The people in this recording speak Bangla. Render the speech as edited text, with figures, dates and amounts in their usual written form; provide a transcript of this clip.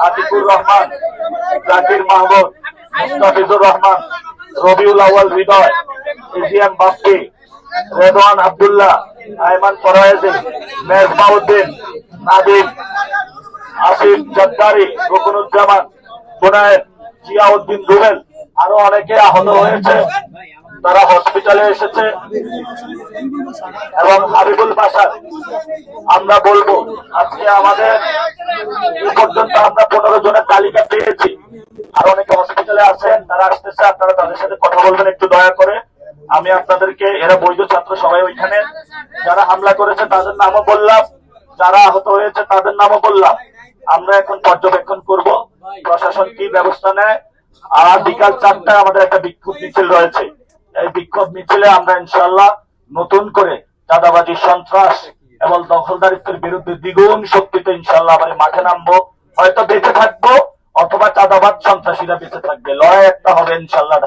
আতিকুর রহমান, জাকির মাহমুদ, মুস্তাফিজুর রহমান, রবিউল আউয়াল হৃদয়, এজিএম বাপ্পি, রেদওয়ান আব্দুল্লাহ, আয়মান ফরায়েজি, মেজবাউদ্দিন, নাদিম, আসিফ জদ্দারি, রুকনুজ্জামান, বুনায়ের, জিয়াউদ্দিন রুবেল, আরো অনেকে আহত হয়েছে, তারা হসপিটালে এসেছে। এবং হাবিবুল বাসার আমরা বলবো আজকে আমাদের এই পর্যন্ত আমরা 15 জনের তালিকা পেয়েছি, আর অনেকে হসপিটালে আছেন, তারা আসতেছে, আপনারা তাদের সাথে কথা বলবেন একটু দয়া করে। আমি আপনাদেরকে, এরা বৈধ ছাত্র সবাই ওইখানে, যারা হামলা করেছে তাদের নামও বললাম, যারা আহত হয়েছে তাদের নামও বললাম। আমরা এখন পর্যবেক্ষণ করব প্রশাসন কি ব্যবস্থা নেয়। আর বিকাল 4টায় আমাদের একটা বিক্ষোভ মিছিল রয়েছে। এই বিক্ষোভ মিছিলে আমরা ইনশাআল্লাহ নতুন করে চাঁদাবাজি, সন্ত্রাস এবং দখলদারিত্বের বিরুদ্ধে দ্বিগুণ শক্তিতে ইনশাআল্লাহ আবার মাঠে নামবো। হয়তো বেঁচে থাকবো অথবা চাঁদাবাজ সন্ত্রাসীরা বেঁচে থাকবে, লড়াই একটা হবে ইনশাআল্লাহ।